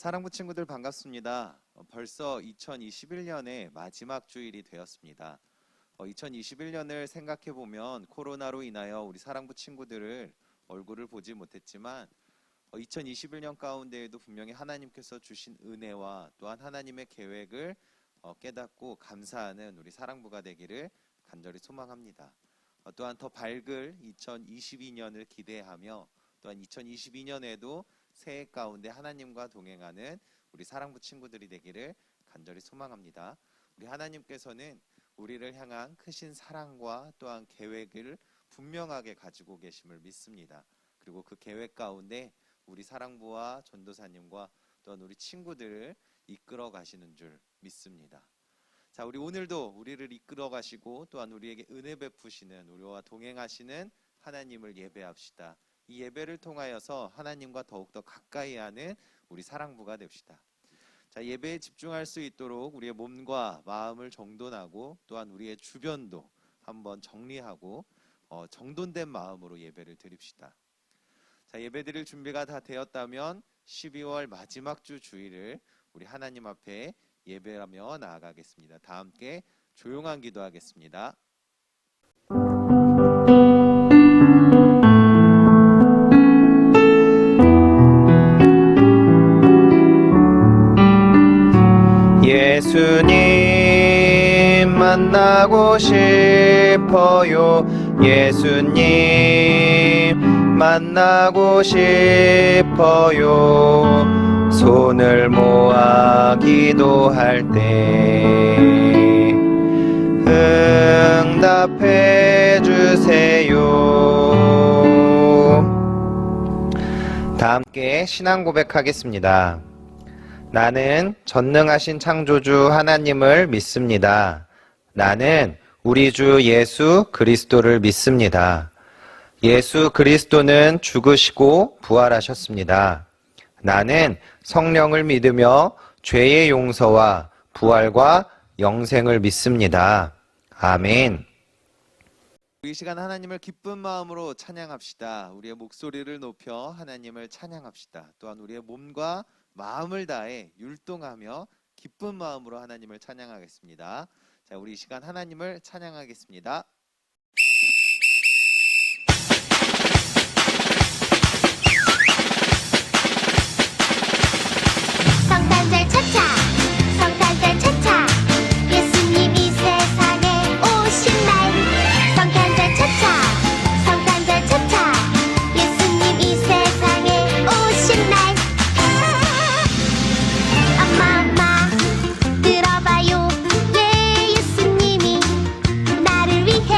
사랑부 친구들 반갑습니다. 벌써 2021년의 마지막 주일이 되었습니다. 2021년을 생각해보면 코로나로 인하여 우리 사랑부 친구들을 얼굴을 보지 못했지만 2021년 가운데에도 분명히 하나님께서 주신 은혜와 또한 하나님의 계획을 깨닫고 감사하는 우리 사랑부가 되기를 간절히 소망합니다. 또한 더 밝을 2022년을 기대하며 또한 2022년에도 새해 가운데 하나님과 동행하는 우리 사랑부 친구들이 되기를 간절히 소망합니다. 우리 하나님께서는 우리를 향한 크신 사랑과 또한 계획을 분명하게 가지고 계심을 믿습니다. 그리고 그 계획 가운데 우리 사랑부와 전도사님과 또한 우리 친구들을 이끌어 가시는 줄 믿습니다. 자, 우리 오늘도 우리를 이끌어 가시고 또한 우리에게 은혜 베푸시는 우리와 동행하시는 하나님을 예배합시다. 이 예배를 통하여서 하나님과 더욱더 가까이 하는 우리 사랑부가 됩시다. 자, 예배에 집중할 수 있도록 우리의 몸과 마음을 정돈하고 또한 우리의 주변도 한번 정리하고 정돈된 마음으로 예배를 드립시다. 자, 예배 드릴 준비가 다 되었다면 12월 마지막 주 주일을 우리 하나님 앞에 예배하며 나아가겠습니다. 다 함께 조용한 기도하겠습니다. 예수님 만나고 싶어요. 예수님 만나고 싶어요. 손을 모아 기도할 때 응답해 주세요. 다 함께 신앙 고백하겠습니다. 나는 전능하신 창조주 하나님을 믿습니다. 나는 우리 주 예수 그리스도를 믿습니다. 예수 그리스도는 죽으시고 부활하셨습니다. 나는 성령을 믿으며 죄의 용서와 부활과 영생을 믿습니다. 아멘. 이 시간 하나님을 기쁜 마음으로 찬양합시다. 우리의 목소리를 높여 하나님을 찬양합시다. 또한 우리의 몸과 마음을 다해 율동하며 기쁜 마음으로 하나님을 찬양하겠습니다. 자, 우리 이 시간 하나님을 찬양하겠습니다. 성탄절 차차 성탄절 차차 예수님이 세상에 오신 날 성탄절 차차 성탄절 차차 예수님이 세상에 오신 날 엄마 들어봐요 예 예수님이 나를 위해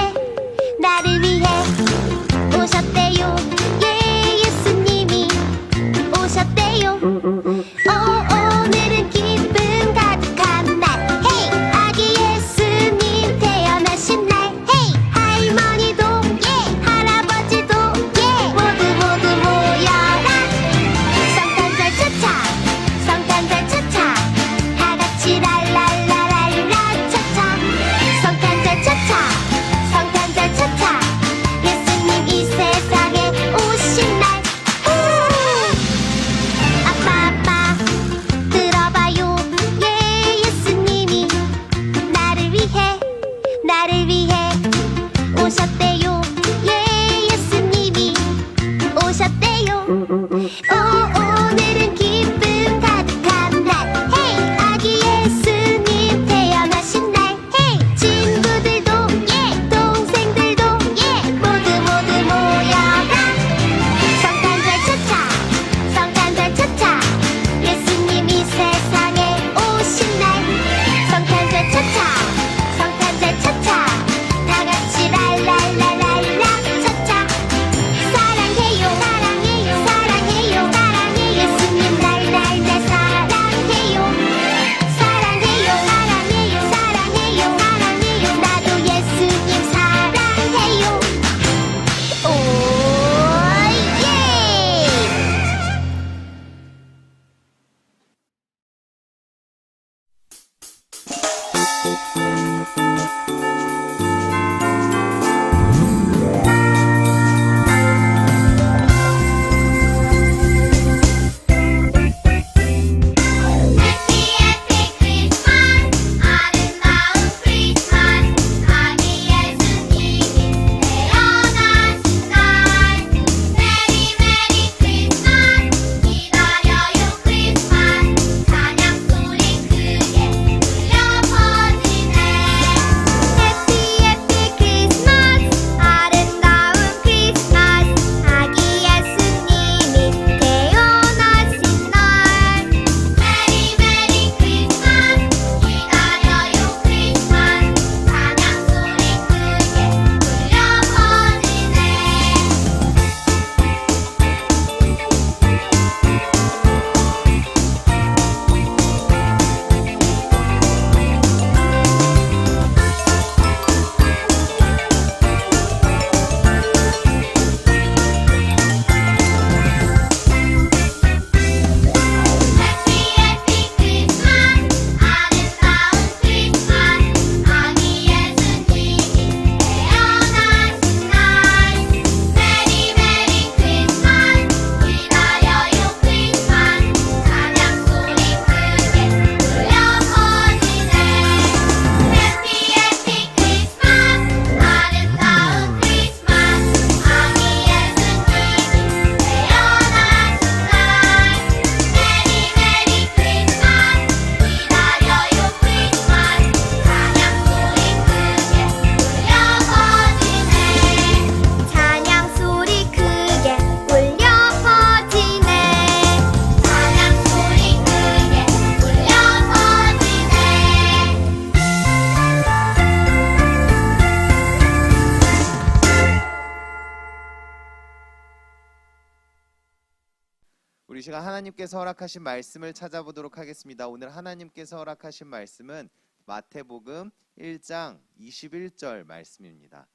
우리 시간 하나님께서 허락하신 말씀을 찾아보도록 하겠습니다. 오늘 하나님께서 허락하신 말씀은 마태복음 1장 21절 말씀입니다.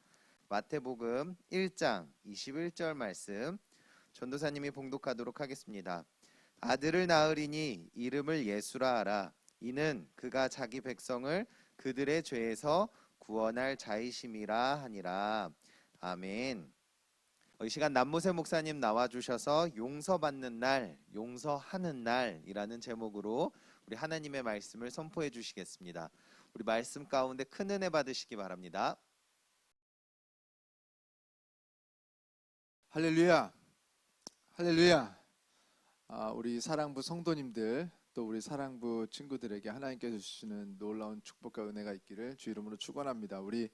마태복음 1장 21절 말씀 전도사님이 봉독하도록 하겠습니다. 아들을 낳으리니 이름을 예수라 하라. 이는 그가 자기 백성을 그들의 죄에서 구원할 자이심이라 하니라. 아멘. 이 시간 남모세 목사님 나와주셔서 용서받는 날, 용서하는 날이라는 제목으로 우리 하나님의 말씀을 선포해 주시겠습니다. 우리 말씀 가운데 큰 은혜 받으시기 바랍니다. 할렐루야, 할렐루야. 우리 사랑부 성도님들, 또 우리 사랑부 친구들에게 하나님께서 주시는 놀라운 축복과 은혜가 있기를 주 이름으로 축원합니다. 우리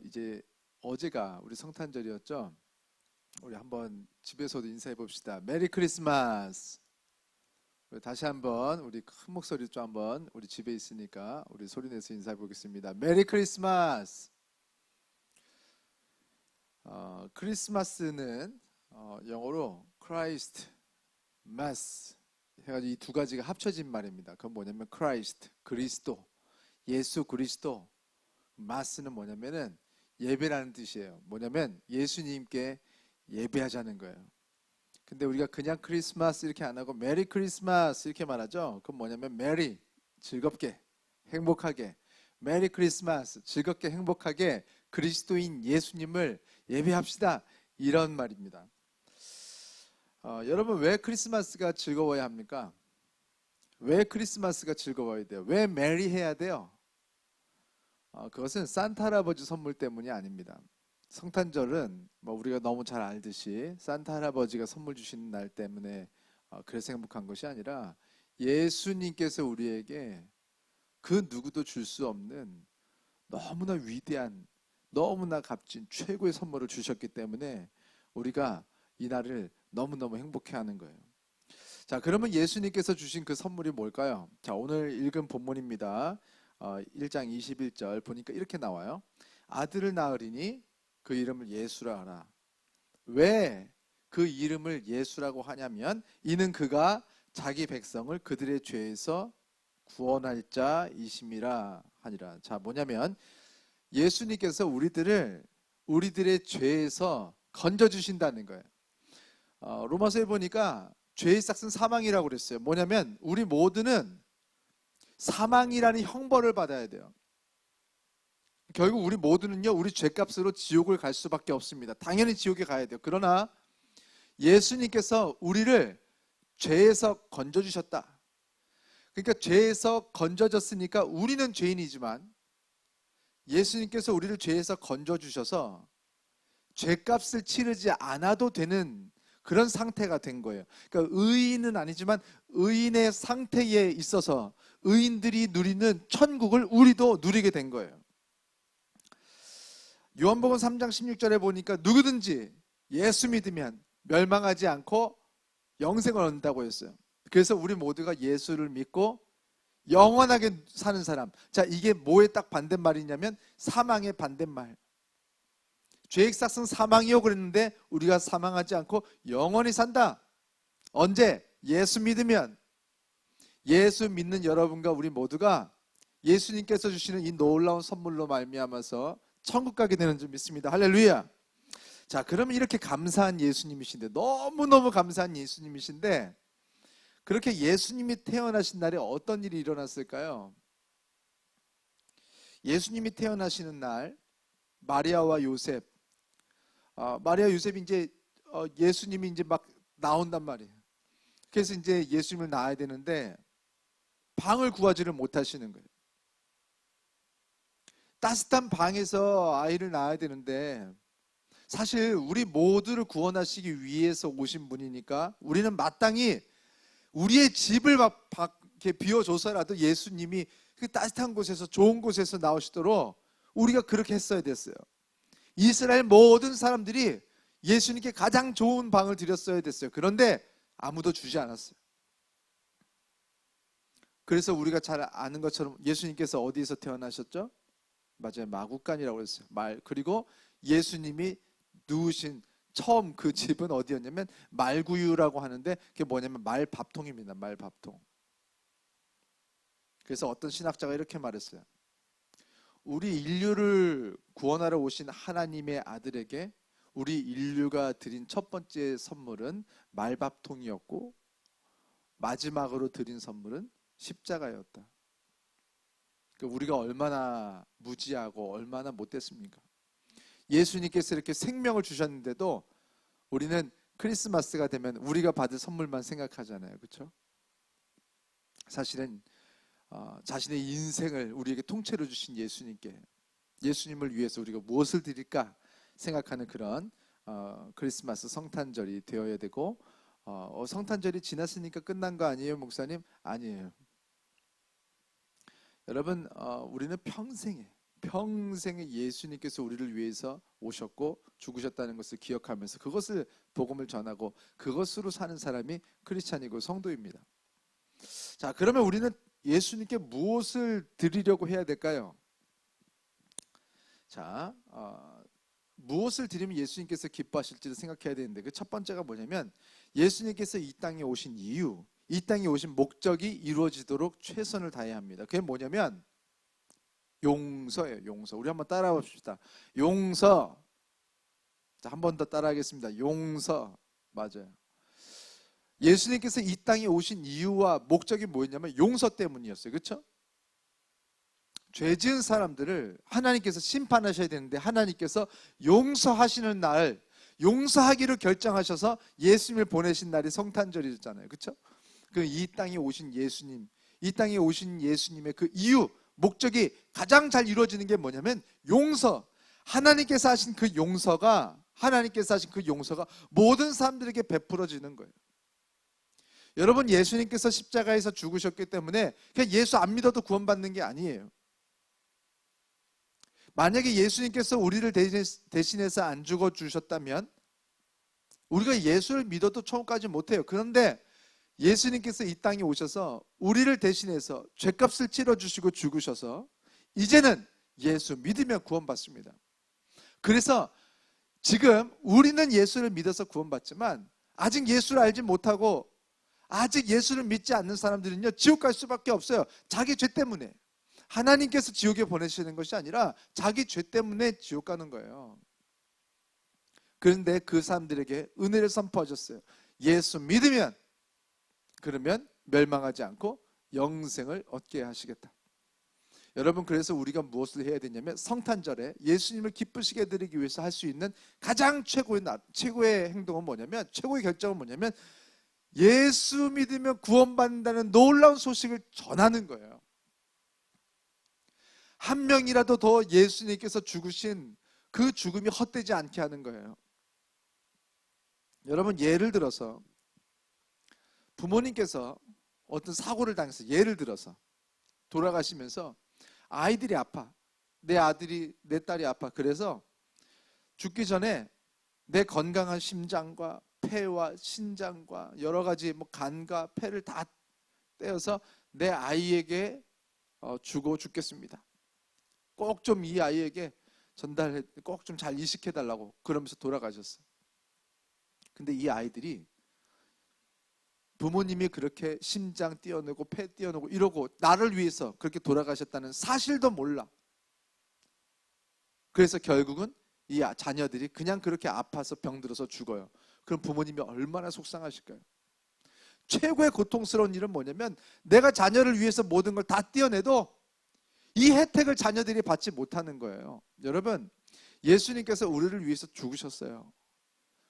이제 어제가 우리 성탄절이었죠. 우리 한번 집에서도 인사해 봅시다. 메리 크리스마스. 다시 한번 우리 큰 목소리 좀 한번 우리 집에 있으니까 우리 소리 내서 인사해 보겠습니다. 메리 크리스마스. 크리스마스는 영어로 크라이스트, 마스 해가지고 이 두 가지가 합쳐진 말입니다. 그건 뭐냐면 크라이스트, 그리스도, 예수 그리스도. 마스는 뭐냐면은 예배라는 뜻이에요. 뭐냐면 예수님께 예배하자는 거예요. 근데 우리가 그냥 크리스마스 이렇게 안 하고 메리 크리스마스 이렇게 말하죠. 그건 뭐냐면 메리, 즐겁게, 행복하게, 메리 크리스마스, 즐겁게 행복하게 그리스도인 예수님을 예배합시다, 이런 말입니다. 여러분, 왜 크리스마스가 즐거워야 합니까? 왜 크리스마스가 즐거워야 돼요? 왜 메리 해야 돼요? 그것은 산타 할아버지 선물 때문이 아닙니다. 성탄절은 뭐 우리가 너무 잘 알듯이 산타 할아버지가 선물 주시는 날 때문에 그래서 행복한 것이 아니라 예수님께서 우리에게 그 누구도 줄 수 없는 너무나 위대한, 너무나 값진 최고의 선물을 주셨기 때문에 우리가 이 날을 너무너무 행복해하는 거예요. 자, 그러면 예수님께서 주신 그 선물이 뭘까요? 자, 오늘 읽은 본문입니다. 1장 21절 보니까 이렇게 나와요. 아들을 낳으리니 그 이름을 예수라 하라. 왜 그 이름을 예수라고 하냐면 이는 그가 자기 백성을 그들의 죄에서 구원할 자이심이라 하니라. 자, 뭐냐면 예수님께서 우리들의 죄에서 건져주신다는 거예요. 로마서에 보니까 죄의 싹은 사망이라고 그랬어요. 뭐냐면 우리 모두는 사망이라는 형벌을 받아야 돼요. 결국 우리 모두는요, 우리 죄값으로 지옥을 갈 수밖에 없습니다. 당연히 지옥에 가야 돼요. 그러나 예수님께서 우리를 죄에서 건져주셨다. 그러니까 죄에서 건져졌으니까 우리는 죄인이지만 예수님께서 우리를 죄에서 건져주셔서 죄값을 치르지 않아도 되는 그런 상태가 된 거예요. 그러니까 의인은 아니지만 의인의 상태에 있어서 의인들이 누리는 천국을 우리도 누리게 된 거예요. 요한복음 3장 16절에 보니까 누구든지 예수 믿으면 멸망하지 않고 영생을 얻는다고 했어요. 그래서 우리 모두가 예수를 믿고 영원하게 사는 사람. 자, 이게 뭐의 딱 반대말이냐면 사망의 반대말. 죄의 싹은 사망이요 그랬는데 우리가 사망하지 않고 영원히 산다. 언제? 예수 믿으면. 예수 믿는 여러분과 우리 모두가 예수님께서 주시는 이 놀라운 선물로 말미암아서 천국 가게 되는 줄 믿습니다. 할렐루야. 자, 그러면 이렇게 감사한 예수님이신데, 너무너무 감사한 예수님이신데 그렇게 예수님이 태어나신 날에 어떤 일이 일어났을까요? 예수님이 태어나시는 날 마리아와 요셉, 마리아 요셉이 이제 예수님이 이제 막 나온단 말이에요. 그래서 이제 예수님을 낳아야 되는데 방을 구하지를 못하시는 거예요. 따뜻한 방에서 아이를 낳아야 되는데 사실 우리 모두를 구원하시기 위해서 오신 분이니까 우리는 마땅히 우리의 집을 이렇게 비워줘서라도 예수님이 그 따뜻한 곳에서 좋은 곳에서 나오시도록 우리가 그렇게 했어야 됐어요. 이스라엘 모든 사람들이 예수님께 가장 좋은 방을 드렸어야 됐어요. 그런데 아무도 주지 않았어요. 그래서 우리가 잘 아는 것처럼 예수님께서 어디에서 태어나셨죠? 맞아요. 마구간이라고 했어요. 그리고 예수님이 누우신 처음 그 집은 어디였냐면 말구유라고 하는데 그게 뭐냐면 말밥통입니다. 말밥통. 그래서 어떤 신학자가 이렇게 말했어요. 우리 인류를 구원하러 오신 하나님의 아들에게 우리 인류가 드린 첫 번째 선물은 말밥통이었고 마지막으로 드린 선물은 십자가였다. 그러니까 우리가 얼마나 무지하고 얼마나 못됐습니까? 예수님께서 이렇게 생명을 주셨는데도 우리는 크리스마스가 되면 우리가 받을 선물만 생각하잖아요. 그렇죠? 사실은 자신의 인생을 우리에게 통째로 주신 예수님을 위해서 우리가 무엇을 드릴까 생각하는 그런 크리스마스 성탄절이 되어야 되고, 성탄절이 지났으니까 끝난 거 아니에요, 목사님? 아니에요. 여러분, 우리는 평생에 예수님께서 우리를 위해서 오셨고 죽으셨다는 것을 기억하면서 그것을 복음을 전하고 그것으로 사는 사람이 크리스찬이고 성도입니다. 자, 그러면 우리는 예수님께 무엇을 드리려고 해야 될까요? 자, 무엇을 드리면 예수님께서 기뻐하실지를 생각해야 되는데 그 첫 번째가 뭐냐면 예수님께서 이 땅에 오신 이유, 이 땅에 오신 목적이 이루어지도록 최선을 다해야 합니다. 그게 뭐냐면 용서예요. 용서. 우리 한번 따라해 봅시다. 용서. 자, 한 번 더 따라하겠습니다. 용서. 맞아요. 예수님께서 이 땅에 오신 이유와 목적이 뭐였냐면 용서 때문이었어요. 그렇죠? 죄 지은 사람들을 하나님께서 심판하셔야 되는데 하나님께서 용서하시는 날, 용서하기로 결정하셔서 예수님을 보내신 날이 성탄절이잖아요. 그렇죠? 그 이 땅에 오신 예수님, 이 땅에 오신 예수님의 그 이유, 목적이 가장 잘 이루어지는 게 뭐냐면 용서. 하나님께서 하신 그 용서가 모든 사람들에게 베풀어지는 거예요. 여러분, 예수님께서 십자가에서 죽으셨기 때문에 그냥 예수 안 믿어도 구원받는 게 아니에요. 만약에 예수님께서 우리를 대신해서 안 죽어주셨다면 우리가 예수를 믿어도 처음까지 못해요. 그런데 예수님께서 이 땅에 오셔서 우리를 대신해서 죄값을 치러주시고 죽으셔서 이제는 예수 믿으면 구원받습니다. 그래서 지금 우리는 예수를 믿어서 구원받지만 아직 예수를 알지 못하고 아직 예수를 믿지 않는 사람들은요, 지옥 갈 수밖에 없어요. 자기 죄 때문에. 하나님께서 지옥에 보내시는 것이 아니라 자기 죄 때문에 지옥 가는 거예요. 그런데 그 사람들에게 은혜를 선포하셨어요. 예수 믿으면 그러면 멸망하지 않고 영생을 얻게 하시겠다. 여러분, 그래서 우리가 무엇을 해야 되냐면 성탄절에 예수님을 기쁘시게 해드리기 위해서 할 수 있는 가장 최고의 행동은 뭐냐면, 최고의 결정은 뭐냐면 예수 믿으면 구원받는다는 놀라운 소식을 전하는 거예요. 한 명이라도 더 예수님께서 죽으신 그 죽음이 헛되지 않게 하는 거예요. 여러분, 예를 들어서 부모님께서 어떤 사고를 당해서 예를 들어서 돌아가시면서 아이들이 아파. 내 아들이, 내 딸이 아파. 그래서 죽기 전에 내 건강한 심장과 폐와 신장과 여러 가지 간과 폐를 다 떼어서 내 아이에게 주고 죽겠습니다. 꼭 좀 이 아이에게 전달해, 꼭 좀 잘 이식해달라고 그러면서 돌아가셨어요. 근데 이 아이들이 부모님이 그렇게 심장 떼어내고 폐 떼어내고 이러고 나를 위해서 그렇게 돌아가셨다는 사실도 몰라. 그래서 결국은 이 자녀들이 그냥 그렇게 아파서 병들어서 죽어요. 그럼 부모님이 얼마나 속상하실까요? 최고의 고통스러운 일은 뭐냐면 내가 자녀를 위해서 모든 걸 다 떼어내도 이 혜택을 자녀들이 받지 못하는 거예요. 여러분, 예수님께서 우리를 위해서 죽으셨어요.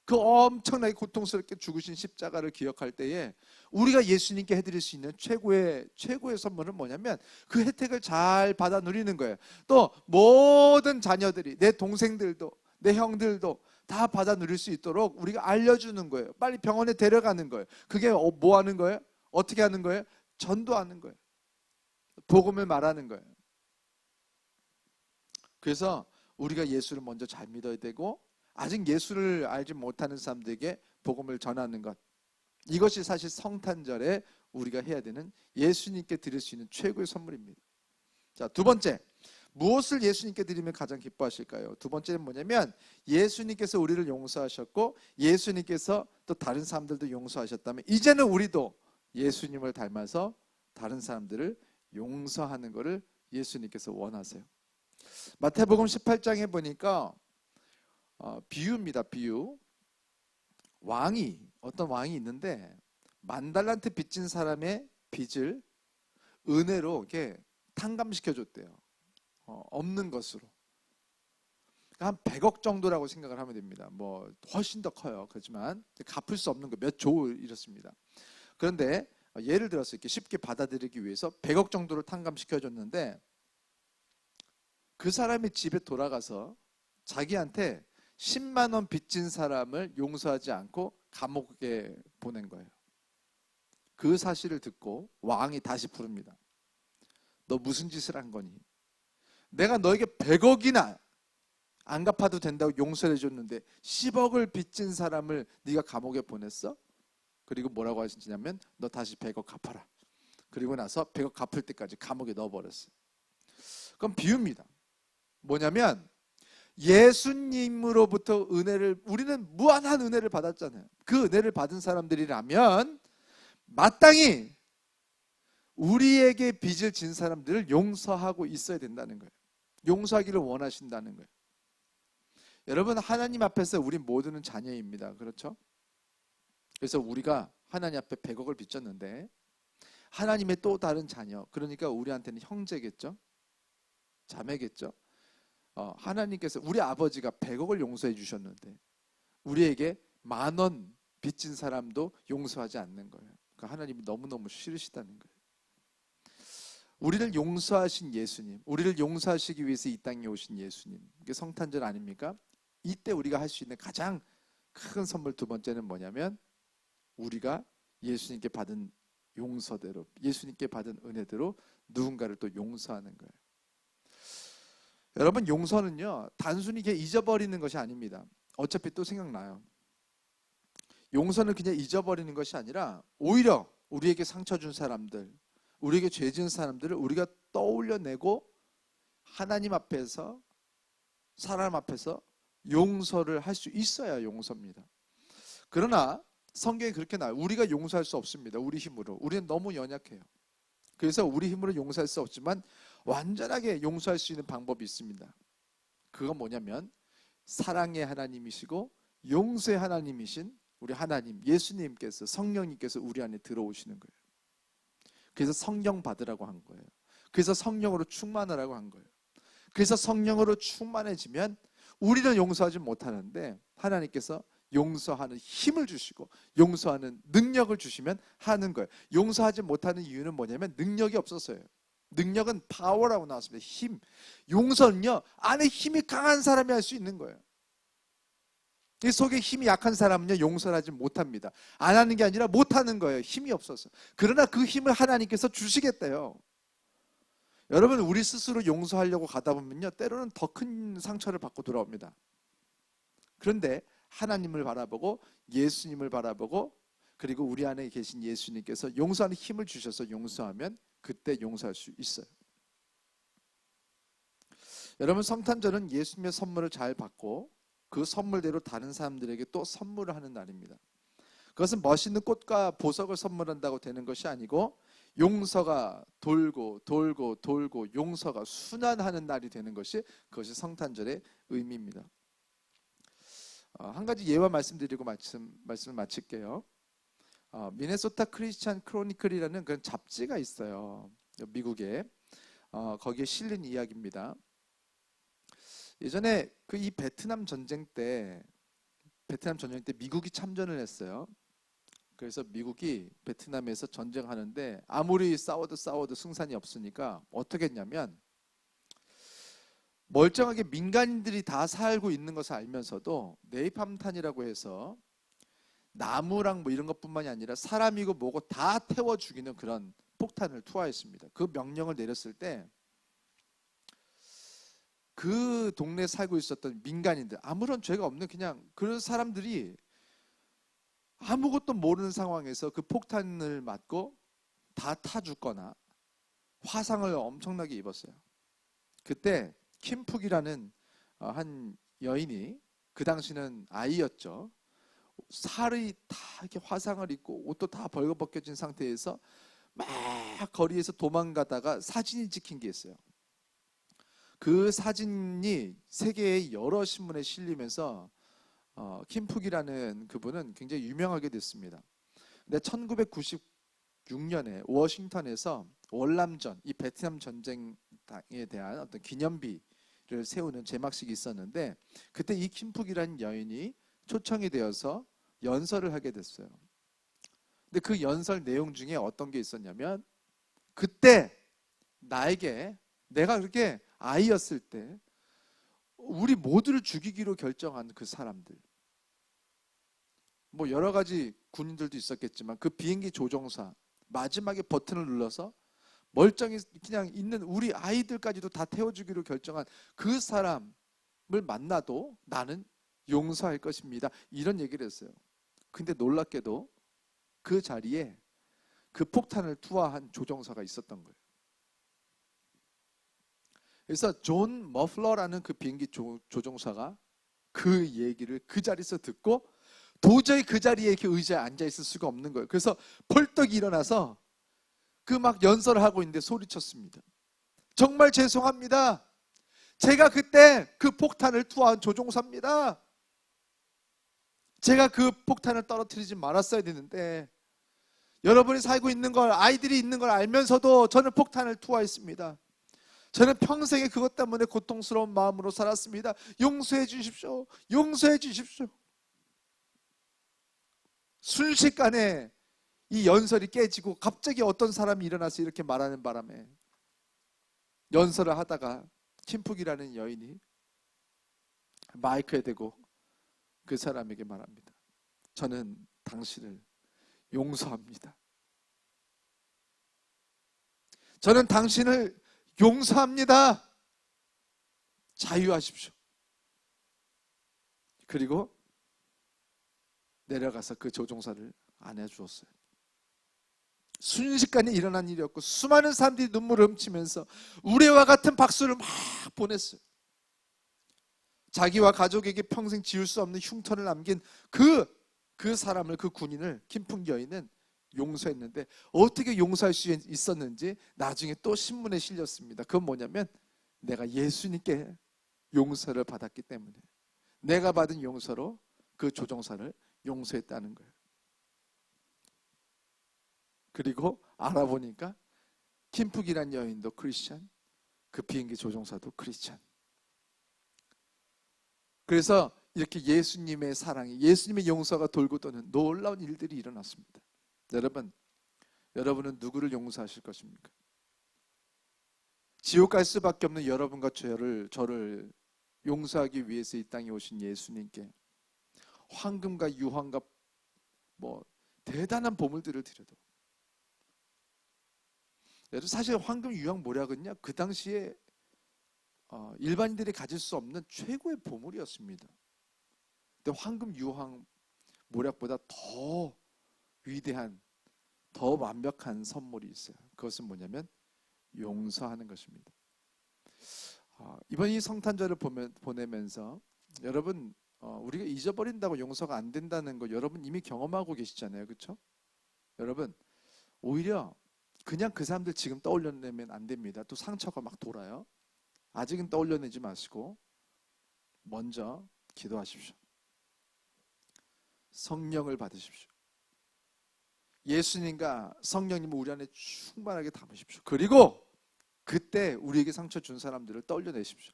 그 엄청나게 고통스럽게 죽으신 십자가를 기억할 때에 우리가 예수님께 해드릴 수 있는 최고의 선물은 뭐냐면 그 혜택을 잘 받아 누리는 거예요. 또 모든 자녀들이, 내 동생들도 내 형들도 다 받아 누릴 수 있도록 우리가 알려주는 거예요. 빨리 병원에 데려가는 거예요. 그게 뭐 하는 거예요? 어떻게 하는 거예요? 전도하는 거예요. 복음을 말하는 거예요. 그래서 우리가 예수를 먼저 잘 믿어야 되고 아직 예수를 알지 못하는 사람들에게 복음을 전하는 것, 이것이 사실 성탄절에 우리가 해야 되는 예수님께 드릴 수 있는 최고의 선물입니다. 자, 두 번째, 무엇을 예수님께 드리면 가장 기뻐하실까요? 두 번째는 뭐냐면 예수님께서 우리를 용서하셨고 예수님께서 또 다른 사람들도 용서하셨다면 이제는 우리도 예수님을 닮아서 다른 사람들을 용서하는 것을 예수님께서 원하세요. 마태복음 18장에 보니까 비유입니다. 비유. 어떤 왕이 있는데 10,000달란트 빚진 사람의 빚을 은혜로 이렇게 탕감시켜 줬대요. 없는 것으로. 한 100억 정도라고 생각을 하면 됩니다. 뭐 훨씬 더 커요. 그렇지만 갚을 수 없는 거 몇 조 이렇습니다. 그런데 예를 들어서 이렇게 쉽게 받아들이기 위해서 100억 정도를 탕감시켜 줬는데 그 사람이 집에 돌아가서 자기한테 10만 원 빚진 사람을 용서하지 않고 감옥에 보낸 거예요. 그 사실을 듣고 왕이 다시 부릅니다. 너 무슨 짓을 한 거니? 내가 너에게 100억이나 안 갚아도 된다고 용서해 줬는데 10억을 빚진 사람을 네가 감옥에 보냈어? 그리고 뭐라고 하시냐면 너 다시 100억 갚아라. 그리고 나서 100억 갚을 때까지 감옥에 넣어버렸어요. 그럼 비유입니다. 뭐냐면 예수님으로부터 우리는 무한한 은혜를 받았잖아요. 그 은혜를 받은 사람들이라면 마땅히 우리에게 빚을 진 사람들을 용서하고 있어야 된다는 거예요. 용서하기를 원하신다는 거예요. 여러분, 하나님 앞에서 우리 모두는 자녀입니다. 그렇죠? 그래서 우리가 하나님 앞에 100억을 빚졌는데 하나님의 또 다른 자녀, 그러니까 우리한테는 형제겠죠? 자매겠죠? 하나님께서 우리 아버지가 100억을 용서해 주셨는데 우리에게 10,000원 빚진 사람도 용서하지 않는 거예요. 그러니까 하나님이 너무너무 싫으시다는 거예요. 우리를 용서하신 예수님, 우리를 용서하시기 위해서 이 땅에 오신 예수님, 이게 성탄절 아닙니까? 이때 우리가 할 수 있는 가장 큰 선물 두 번째는 뭐냐면 우리가 예수님께 받은 용서대로, 예수님께 받은 은혜대로 누군가를 또 용서하는 거예요. 여러분, 용서는요 단순히 그냥 잊어버리는 것이 아닙니다. 어차피 또 생각나요. 용서는 그냥 잊어버리는 것이 아니라 오히려 우리에게 상처 준 사람들, 우리에게 죄 지은 사람들을 우리가 떠올려내고 하나님 앞에서, 사람 앞에서 용서를 할 수 있어야 용서입니다. 그러나 성경에 그렇게 나와요. 우리가 용서할 수 없습니다. 우리 힘으로. 우리는 너무 연약해요. 그래서 우리 힘으로 용서할 수 없지만 완전하게 용서할 수 있는 방법이 있습니다. 그건 뭐냐면 사랑의 하나님이시고 용서의 하나님이신 우리 하나님, 예수님께서, 성령님께서 우리 안에 들어오시는 거예요. 그래서 성령 받으라고 한 거예요. 그래서 성령으로 충만하라고 한 거예요. 그래서 성령으로 충만해지면 우리는 용서하지 못하는데 하나님께서 용서하는 힘을 주시고 용서하는 능력을 주시면 하는 거예요. 용서하지 못하는 이유는 뭐냐면 능력이 없어서예요. 능력은 파워라고 나왔습니다. 힘. 용서는요 안에 힘이 강한 사람이 할 수 있는 거예요. 이 속에 힘이 약한 사람은요 용서를 하지 못합니다. 안 하는 게 아니라 못하는 거예요. 힘이 없어서. 그러나 그 힘을 하나님께서 주시겠대요. 여러분, 우리 스스로 용서하려고 가다 보면요 때로는 더 큰 상처를 받고 돌아옵니다. 그런데 하나님을 바라보고 예수님을 바라보고 그리고 우리 안에 계신 예수님께서 용서하는 힘을 주셔서 용서하면 그때 용서할 수 있어요. 여러분, 성탄절은 예수님의 선물을 잘 받고 그 선물대로 다른 사람들에게 또 선물을 하는 날입니다. 그것은 멋있는 꽃과 보석을 선물한다고 되는 것이 아니고 용서가 돌고 돌고 돌고 용서가 순환하는 날이 되는 것이 그것이 성탄절의 의미입니다. 한 가지 예화 말씀드리고 말씀을 마칠게요. 미네소타 크리스찬 크로니클이라는 그런 잡지가 있어요. 미국에. 거기에 실린 이야기입니다. 예전에 이 베트남 전쟁 때 미국이 참전을 했어요. 그래서 미국이 베트남에서 전쟁하는데 아무리 싸워도 승산이 없으니까 어떻게 했냐면 멀쩡하게 민간인들이 다 살고 있는 것을 알면서도 네이팜탄이라고 해서 나무랑 뭐 이런 것뿐만이 아니라 사람이고 뭐고 다 태워 죽이는 그런 폭탄을 투하했습니다. 그 명령을 내렸을 때 그 동네에 살고 있었던 민간인들, 아무런 죄가 없는 그냥 그런 사람들이 아무것도 모르는 상황에서 그 폭탄을 맞고 다 타 죽거나 화상을 엄청나게 입었어요. 그때 킴푹이라는 한 여인이, 그 당시는 아이였죠. 살이 다 이렇게 화상을 입고 옷도 다 벌거벗겨진 상태에서 막 거리에서 도망가다가 사진이 찍힌 게 있어요. 그 사진이 세계의 여러 신문에 실리면서 킴푹이라는 그분은 굉장히 유명하게 됐습니다. 근데 1996년에 워싱턴에서 월남전, 이 베트남 전쟁에 대한 어떤 기념비를 세우는 제막식이 있었는데, 그때 이 킴푹이라는 여인이 초청이 되어서 연설을 하게 됐어요. 근데 그 연설 내용 중에 어떤 게 있었냐면, 그때 나에게, 내가 그렇게 아이였을 때 우리 모두를 죽이기로 결정한 그 사람들, 뭐 여러 가지 군인들도 있었겠지만 그 비행기 조종사 마지막에 버튼을 눌러서 멀쩡히 그냥 있는 우리 아이들까지도 다 태워주기로 결정한 그 사람을 만나도 나는 용서할 것입니다, 이런 얘기를 했어요. 근데 놀랍게도 그 자리에 그 폭탄을 투하한 조종사가 있었던 거예요. 그래서 존 머플러라는 그 비행기 조종사가 그 얘기를 그 자리에서 듣고 도저히 그 자리에 이렇게 의자에 앉아 있을 수가 없는 거예요. 그래서 벌떡 일어나서 그 막 연설을 하고 있는데 소리쳤습니다. 정말 죄송합니다. 제가 그때 그 폭탄을 투하한 조종사입니다. 제가 그 폭탄을 떨어뜨리지 말았어야 되는데, 여러분이 살고 있는 걸, 아이들이 있는 걸 알면서도 저는 폭탄을 투하했습니다. 저는 평생에 그것 때문에 고통스러운 마음으로 살았습니다. 용서해 주십시오. 용서해 주십시오. 순식간에 이 연설이 깨지고 갑자기 어떤 사람이 일어나서 이렇게 말하는 바람에 연설을 하다가 킴푹이라는 여인이 마이크에 대고 그 사람에게 말합니다. 저는 당신을 용서합니다. 저는 당신을 용서합니다. 자유하십시오. 그리고 내려가서 그 조종사를 안아주었어요. 순식간에 일어난 일이었고 수많은 사람들이 눈물을 훔치면서 우레와 같은 박수를 막 보냈어요. 자기와 가족에게 평생 지울 수 없는 흉터를 남긴 그 사람을, 그 군인을 킴푹 여인은 용서했는데, 어떻게 용서할 수 있었는지 나중에 또 신문에 실렸습니다. 그건 뭐냐면, 내가 예수님께 용서를 받았기 때문에, 내가 받은 용서로 그 조종사를 용서했다는 거예요. 그리고 알아보니까 킴푹이란 여인도 크리스찬, 그 비행기 조종사도 크리스찬. 그래서 이렇게 예수님의 사랑이, 예수님의 용서가 돌고 도는 놀라운 일들이 일어났습니다. 여러분은 누구를 용서하실 것입니까? 지옥 갈 수밖에 없는 여러분과 저를 용서하기 위해서 이 땅에 오신 예수님께 황금과 유황과 뭐 대단한 보물들을 드려도, 사실 황금, 유황, 모략은요, 그 당시에 일반인들이 가질 수 없는 최고의 보물이었습니다. 근데 황금, 유황, 모략보다 더 위대한, 더 완벽한 선물이 있어요. 그것은 뭐냐면 용서하는 것입니다. 이번 이 성탄절을 보내면서 여러분, 우리가 잊어버린다고 용서가 안 된다는 거 여러분 이미 경험하고 계시잖아요, 그렇죠? 여러분, 오히려 그냥 그 사람들 지금 떠올려내면 안 됩니다. 또 상처가 막 돌아요. 아직은 떠올려내지 마시고 먼저 기도하십시오. 성령을 받으십시오. 예수님과 성령님을 우리 안에 충만하게 담으십시오. 그리고 그때 우리에게 상처 준 사람들을 떠올려내십시오.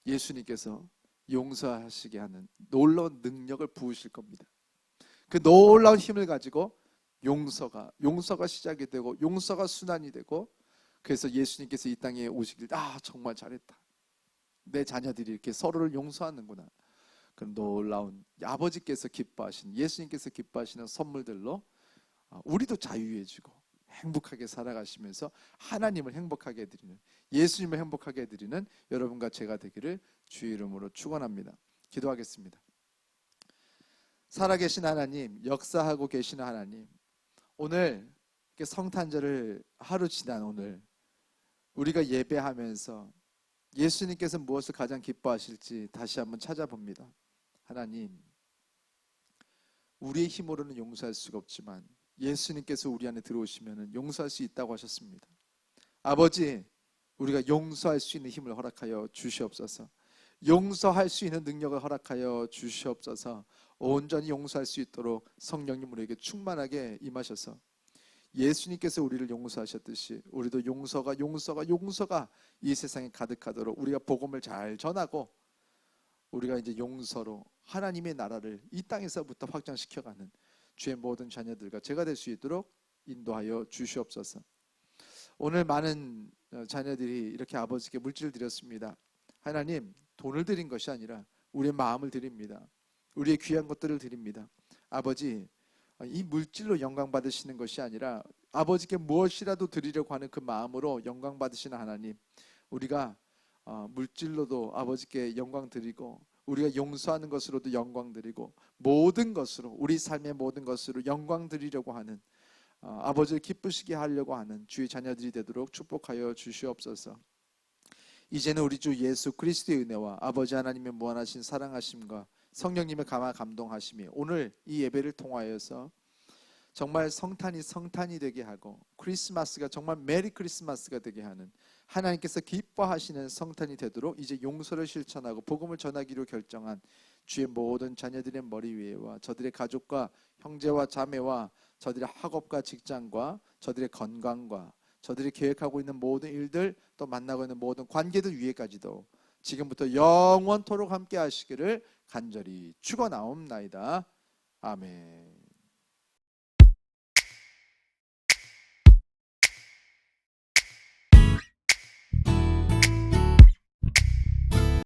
예수님께서 용서하시게 하는 놀라운 능력을 부으실 겁니다. 그 놀라운 힘을 가지고 용서가 시작이 되고 용서가 순환이 되고, 그래서 예수님께서 이 땅에 오시길, 정말 잘했다, 내 자녀들이 이렇게 서로를 용서하는구나, 그런 놀라운 아버지께서 기뻐하신, 예수님께서 기뻐하시는 선물들로 우리도 자유해지고 행복하게 살아가시면서 하나님을 행복하게 해드리는, 예수님을 행복하게 해드리는 여러분과 제가 되기를 주의 이름으로 축원합니다. 기도하겠습니다. 살아계신 하나님, 역사하고 계시는 하나님, 오늘 성탄절을 하루 지난 오늘 우리가 예배하면서 예수님께서 무엇을 가장 기뻐하실지 다시 한번 찾아봅니다. 하나님, 우리의 힘으로는 용서할 수가 없지만 예수님께서 우리 안에 들어오시면 용서할 수 있다고 하셨습니다. 아버지, 우리가 용서할 수 있는 힘을 허락하여 주시옵소서. 용서할 수 있는 능력을 허락하여 주시옵소서. 온전히 용서할 수 있도록 성령님 우리에게 충만하게 임하셔서 예수님께서 우리를 용서하셨듯이 우리도 용서가 이 세상에 가득하도록 우리가 복음을 잘 전하고 우리가 이제 용서로 하나님의 나라를 이 땅에서부터 확장시켜가는 주의 모든 자녀들과 제가 될 수 있도록 인도하여 주시옵소서. 오늘 많은 자녀들이 이렇게 아버지께 물질을 드렸습니다. 하나님, 돈을 드린 것이 아니라 우리의 마음을 드립니다. 우리의 귀한 것들을 드립니다. 아버지, 이 물질로 영광 받으시는 것이 아니라 아버지께 무엇이라도 드리려고 하는 그 마음으로 영광 받으시는 하나님, 우리가 물질로도 아버지께 영광 드리고 우리가 용서하는 것으로도 영광 드리고 모든 것으로 우리 삶의 모든 것으로 영광 드리려고 하는 아버지를 기쁘시게 하려고 하는 주의 자녀들이 되도록 축복하여 주시옵소서. 이제는 우리 주 예수 그리스도의 은혜와 아버지 하나님의 무한하신 사랑하심과 성령님의 감동하심이 오늘 이 예배를 통하여서 정말 성탄이 되게 하고 크리스마스가 정말 메리 크리스마스가 되게 하는 하나님께서 기뻐하시는 성탄이 되도록 이제 용서를 실천하고 복음을 전하기로 결정한 주의 모든 자녀들의 머리 위에와 저들의 가족과 형제와 자매와 저들의 학업과 직장과 저들의 건강과 저들이 계획하고 있는 모든 일들 또 만나고 있는 모든 관계들 위에까지도 지금부터 영원토록 함께 하시기를 간절히 축원하옵나이다. 아멘.